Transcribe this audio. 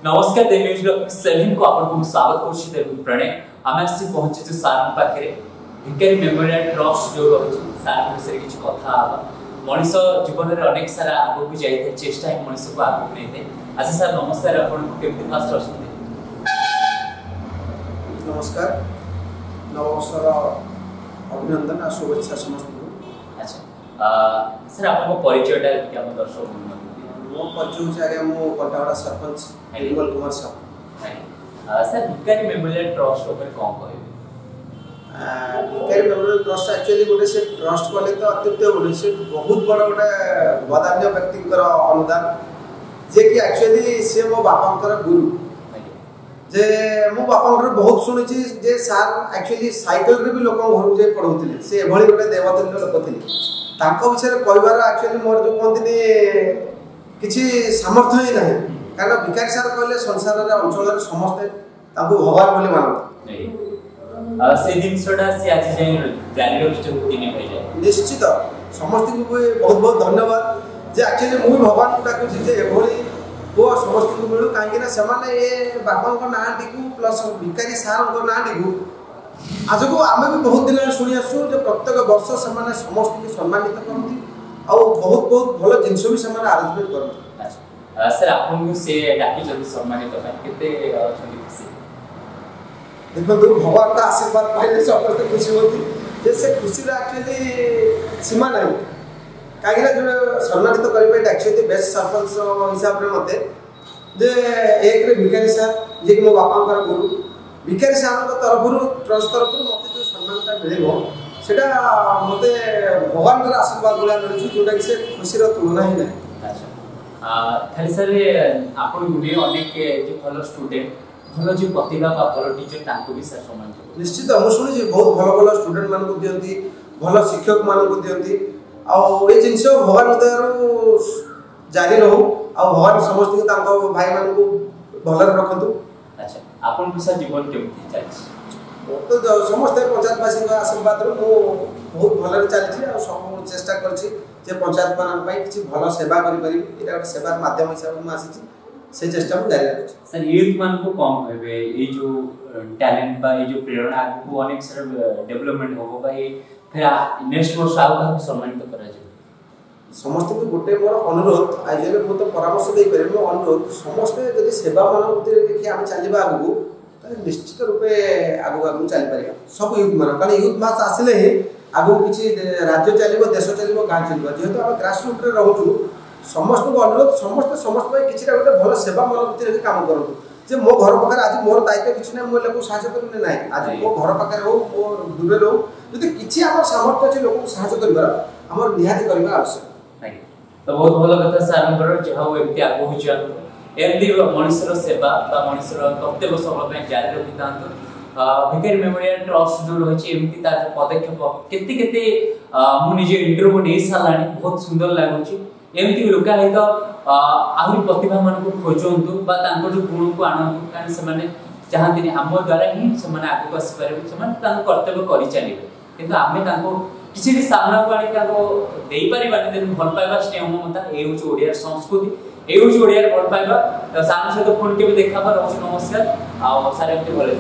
नमस्कार न्यूज 7 को आपको स्वागत करछि प्रणय आम आसी पहुंची सार पाखे भिकारी मेमोरियल ट्रस्ट जो रही सार विषय किसी कथा मनीष जीवन में अनेक सारा आगे जाए चेष्टा ही मनीष को आगे नहीं अच्छा सर नमस्कार आपको फास्ट अच्छे नमस्कार नमस्कार अभिनंदन और शुभेच्छा समस्त। अच्छा सर आपको परिचयटा क्या दर्शक मो परिचय आगे मो कटावड़ा सरपंच निर्मल कुमार साहू। सर भिकारी मेमोरियल ट्रस्ट ऊपर कौन कहबे? भिकारी मेमोरियल ट्रस्ट एक्चुअली गोटे से ट्रस्ट कले तो अत्युत्य बोले से बहुत बड़ा गोटे बदान्य व्यक्ति अनुदान जे कि एक्चुअली से मो बापांकर गुरु जे मो बापांकर बहुत सुनिछि जे सार एक्चुअली साइकिल रे भी लोक घर जे पढौथिले से एभली गोटे देवतुल्य लोक थिले तांको विषय कहबार एक्चुअली मोर जो कोंतिनी किछि सामर्थ्य ही नहीं कारण भिकारी सार कहले संसार रे अंचल रे समस्त तांको भगवान बोली मानत से दिन सडा से आज जाय जारी रखि दिने भई जाय निश्चित समस्त को बहुत बहुत धन्यवाद जे एक्चुअली मु भगवान को डाकु जे एभली को समस्त को मिलु काहे कि ना समान ए बाबा को नाटी को प्लस भिकारी सार को नाटी को आज को आमे भी बहुत दिन सुनी आसु जे प्रत्येक वर्ष समान समस्त को सम्मानित करथि और बहुत बहुत भलो जिंस भी समान अरेंजमेंट करथि। अच्छा सर आपन से डाकी जल्दी सम्मानित केते छथि खुशी देखो भगवान का आशीर्वाद पाइले समस्त खुशी होती जैसे खुशी एक्चुअली सीमा नहीं कहीं जो सम्मानित करेंगे एक्चुअली बेस्ट सरपंच हिसाब से मत जे एक भिकारी सार जे कि मो बापा गुरु भिकारी सार तरफ ट्रस्ट तरफ मत जो सम्मानटा मिल सेटा मत भगवान आशीर्वाद भाया मिलूँ जोटा कि से खुशी तुलना ही नहीं। अच्छा खाली सर आपन गुडी अनेक जो भलो स्टूडेंट भलो जो प्रतिभा बा भलो टीचर तांको भी सर सम्मान निश्चित मु सुनी बहुत भलो भलो स्टूडेंट मान को दियंती भलो शिक्षक मान को दियंती और ये जिनस भगवान दयारू जारी रहू और भगवान समस्त तांको भाई मान को भलर रखंतु। अच्छा आपन के साथ जीवन केमती चलछि तो समस्त पंचायतवासी आशीर्वाद रो मो बहुत भलर चलछि और सब चेष्टा करछि जे पंचायत मान पई किछि भलो सेवा करि परिबि एटा एक सेवार माध्यम हिसाब में आसीछि से चेष्टा में जारी रखछि। सर यूथ मान को कम कहबे ये जो टैलेंट बा ये जो प्रेरणा को अनेक सारा डेवलपमेंट होबो बा ये फिर नेक्स्ट वर्ष आउ का सम्मानित करा जाय समस्त को गोटे मोर अनुरोध आज जे मो तो परामर्श दे करे मो अनुरोध समस्त यदि सेवा मान उते देखि हम चलीबा आगु निश्चित रूपे आगु आगु चली परिया सब यूथ मान कारण यूथ मास आसिले ही आगु किछि राज्य चलीबो देश चलीबो गां चलीबो जेहेतु हम ग्रास रूट रे रहउछु समस्त को अनुरोध समस्त भाई किछि गोटे भलो सेवा मन उते काम करतु जे मो घर पाखर आज मोर दायित्व किछि नै मो लोक सहायता करने नै आज मो घर पाखर हो मो दूर रो यदि किछि हमर सामर्थ्य अछि लोक सहायता करबार हमर निहाती करबा आवश्यक नै तो बहुत भलो कथा सर हमर जहां एमती आगु हो जान एमती मनुष्यर सेवा बा मनुष्यर कर्तव्य सब पे जारी रखितांत भिकारी मेमोरियल ट्रस्ट जो रही एमती तार पदक्षेप केते केते मु निजे इंटरव्यू नै सालानी बहुत सुंदर लागुची एमती लोका है तो आहुरी प्रतिभा मान को खोजंतु बा तांको जो गुण को आनंतु कारण से माने चाहती हम द्वारा ही से माने आगु आसी पारे से माने तांको कर्तव्य करि चलिबे किंतु आमे तांको किछि भी सामना को आनी तांको देई पारि बानी देन भल पाइबा स्नेह ममता ए होची ओडिया संस्कृति ए होची ओडिया भल पाइबा सामने से तो फोन के भी देखा पर नमस्कार आ सारे एमती भले